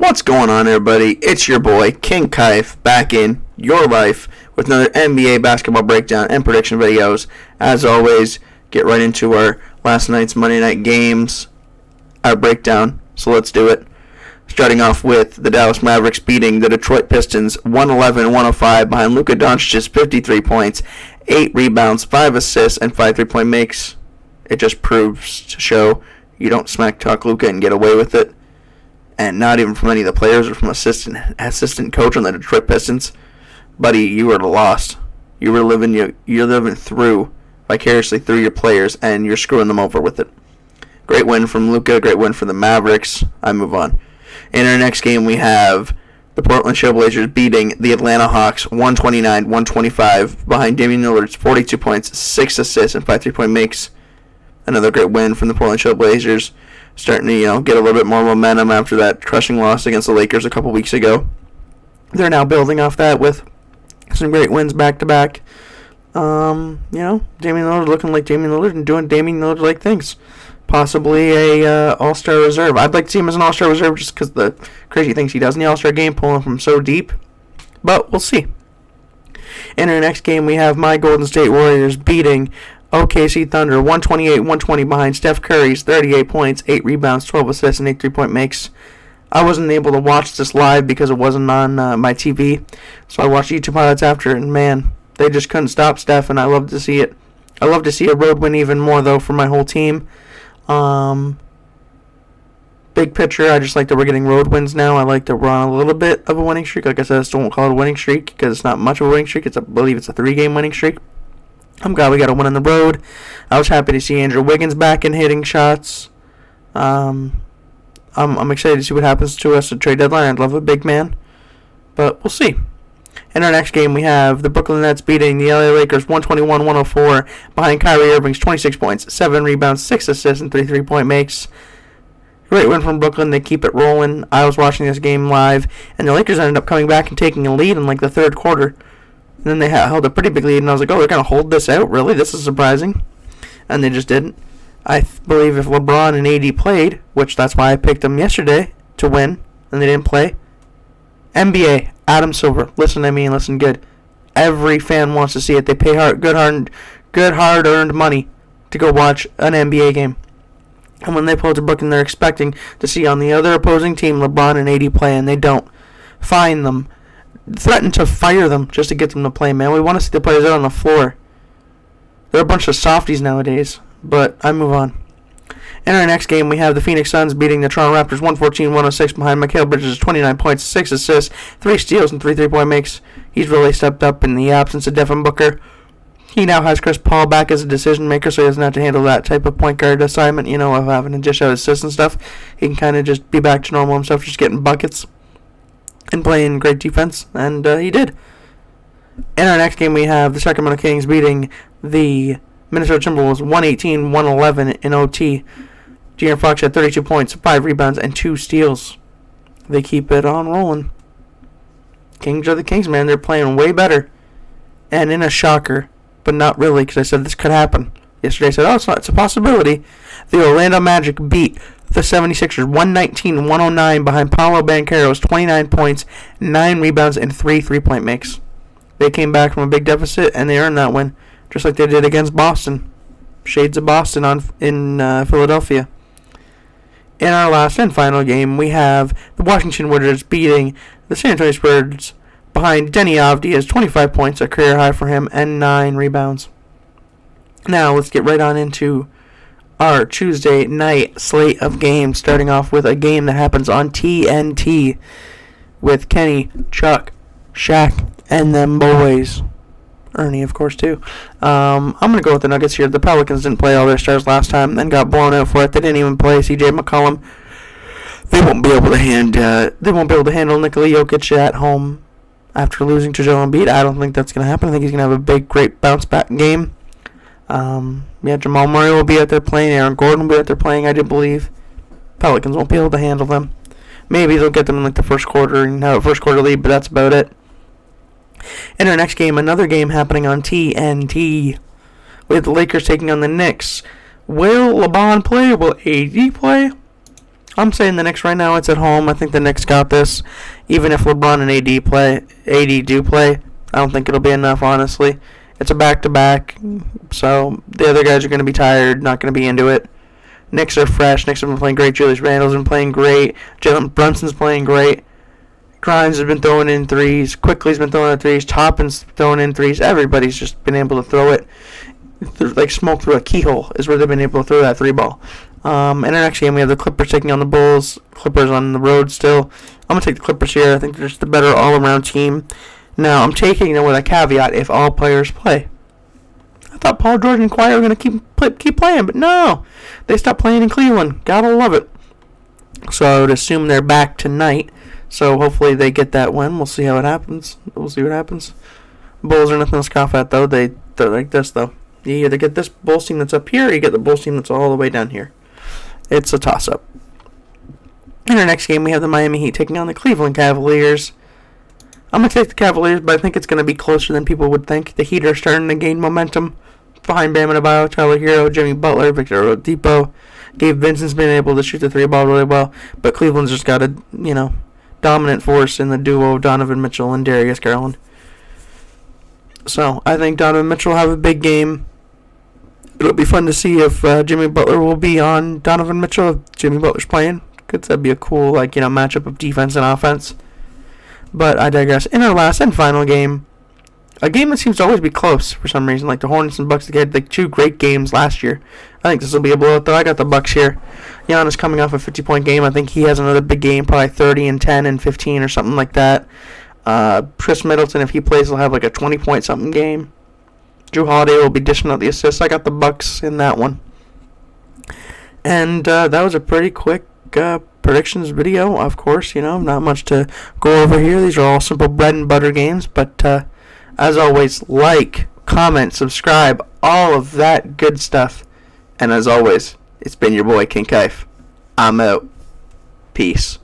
What's going on, everybody? It's your boy, King Kaif, back in your life with another NBA basketball breakdown and prediction videos. As always, get right into our last night's Monday night games, our breakdown. So let's do it. Starting off with the Dallas Mavericks beating the Detroit Pistons 111-105 behind Luka Doncic's 53 points, 8 rebounds, 5 assists, and 5 3-point makes. It just proves to show you don't smack talk Luka and get away with it. And not even from any of the players or from assistant coach on the Detroit Pistons. Buddy, you were lost. You're living vicariously through your players, and you're screwing them over with it. Great win from Luka, great win for the Mavericks. I move on. In our next game, we have the Portland Trail Blazers beating the Atlanta Hawks 129-125 behind Damian Lillard's 42 points, 6 assists, and 5 3-point makes. Another great win from the Portland Trail Blazers, starting to get a little bit more momentum after that crushing loss against the Lakers a couple weeks ago. They're now building off that with some great wins back to back. Damian Lillard looking like Damian Lillard and doing Damian Lillard-like things. Possibly a All-Star reserve. I'd like to see him as an All-Star reserve just because the crazy things he does in the All-Star game, pulling from so deep. But we'll see. In our next game, we have my Golden State Warriors beating OKC Thunder 128-120 behind Steph Curry's 38 points, 8 rebounds, 12 assists, and 8 3-point makes. I wasn't able to watch this live because it wasn't on my TV, so I watched YouTube highlights after, and man, they just couldn't stop Steph, and I love to see it. I love to see a road win even more, though, for my whole team. Big picture, I just like that we're getting road wins now. I like that we're on a little bit of a winning streak. Like I said, I still won't call it a winning streak because it's not much of a winning streak. I believe it's a 3-game winning streak. I'm glad we got a win on the road. I was happy to see Andrew Wiggins back and hitting shots. I'm excited to see what happens to us at trade deadline. I'd love a big man, but we'll see. In our next game, we have the Brooklyn Nets beating the LA Lakers 121-104 behind Kyrie Irving's 26 points, 7 rebounds, 6 assists, and 3 3-point makes. Great win from Brooklyn. They keep it rolling. I was watching this game live, and the Lakers ended up coming back and taking a lead in the third quarter. And then they held a pretty big lead, and I was like, oh, they're going to hold this out? Really? This is surprising. And they just didn't. I believe if LeBron and AD played, which that's why I picked them yesterday to win, and they didn't play. NBA, Adam Silver, listen to me and listen good. Every fan wants to see it. They pay good hard-earned money to go watch an NBA game. And when they pull to Brooklyn, they're expecting to see on the other opposing team LeBron and AD play, and they don't. Fine them. Threaten to fire them just to get them to play, man. We want to see the players out on the floor. They're a bunch of softies nowadays, but I move on. In our next game, we have the Phoenix Suns beating the Toronto Raptors 114-106 behind Mikal Bridges' 29 points, 6 assists, 3 steals, and 3 3-point makes. He's really stepped up in the absence of Devin Booker. He now has Chris Paul back as a decision maker, so he doesn't have to handle that type of point guard assignment, of having to dish out assists and stuff. He can kind of just be back to normal himself, just getting buckets and playing great defense, and he did. In our next game, we have the Sacramento Kings beating the Minnesota Timberwolves 118-111 in OT. De'Aaron Fox had 32 points, 5 rebounds, and 2 steals. They keep it on rolling. Kings are the Kings, man. They're playing way better. And in a shocker, but not really, because I said this could happen. Yesterday I said, it's a possibility. The Orlando Magic beat the 76ers 119-109 behind Paolo Banchero's 29 points, 9 rebounds, and 3 3-point makes. They came back from a big deficit, and they earned that win, just like they did against Boston. Shades of Boston in Philadelphia. In our last and final game, we have the Washington Wizards beating the San Antonio Spurs behind Denny Avdia's 25 points, a career high for him, and 9 rebounds. Now, let's get right on into our Tuesday night slate of games, starting off with a game that happens on TNT with Kenny, Chuck, Shaq, and them boys. Ernie, of course, too. I'm going to go with the Nuggets here. The Pelicans didn't play all their stars last time and got blown out for it. They didn't even play CJ McCollum. They won't be able to handle Nikola Jokic at home after losing to Joel Embiid. I don't think that's going to happen. I think he's going to have a big, great bounce-back game. Jamal Murray will be out there playing. Aaron Gordon will be out there playing, I do believe. Pelicans won't be able to handle them. Maybe they'll get them in the first quarter and have a first-quarter lead, but that's about it. In our next game, another game happening on TNT with the Lakers taking on the Knicks. Will LeBron play? Will AD play? I'm saying the Knicks right now. It's at home. I think the Knicks got this. Even if LeBron and AD do play, I don't think it'll be enough, honestly. It's a back-to-back, so the other guys are going to be tired, not going to be into it. Knicks are fresh. Knicks have been playing great. Julius Randle's been playing great. Jalen Brunson's playing great. Grimes has been throwing in threes. Quickly's been throwing in threes. Toppin's throwing in threes. Everybody's just been able to throw it like smoke through a keyhole is where they've been able to throw that three ball. And our next game, we have the Clippers taking on the Bulls. Clippers on the road still. I'm going to take the Clippers here. I think they're just the better all-around team. Now, I'm taking them with a caveat if all players play. I thought Paul George and Kawhi were going to keep playing, but no. They stopped playing in Cleveland. Gotta love it. So I would assume they're back tonight. So hopefully they get that win. We'll see how it happens. We'll see what happens. Bulls are nothing to scoff at, though. They're like this, though. You either get this Bulls team that's up here, or you get the Bulls team that's all the way down here. It's a toss-up. In our next game, we have the Miami Heat taking on the Cleveland Cavaliers. I'm going to take the Cavaliers, but I think it's going to be closer than people would think. The Heat are starting to gain momentum behind Bam Adebayo, Tyler Hero, Jimmy Butler, Victor Oladipo. Gabe Vincent's been able to shoot the three ball really well, but Cleveland's just got a, dominant force in the duo of Donovan Mitchell and Darius Garland. So I think Donovan Mitchell will have a big game. It'll be fun to see if Jimmy Butler will be on Donovan Mitchell if Jimmy Butler's playing. Because that'd be a cool, matchup of defense and offense. But I digress. In our last and final game, a game that seems to always be close for some reason, like the Hornets and Bucks, they had two great games last year. I think this will be a blowout, though. I got the Bucks here. Giannis coming off a 50-point game. I think he has another big game, probably 30 and 10 and 15 or something like that. Chris Middleton, if he plays, will have a 20-point something game. Drew Holiday will be dishing out the assists. I got the Bucks in that one. And that was a pretty quick predictions video, of course. Not much to go over here. These are all simple bread and butter games. But as always, like, comment, subscribe, all of that good stuff. And as always, it's been your boy, King Kaif. I'm out. Peace.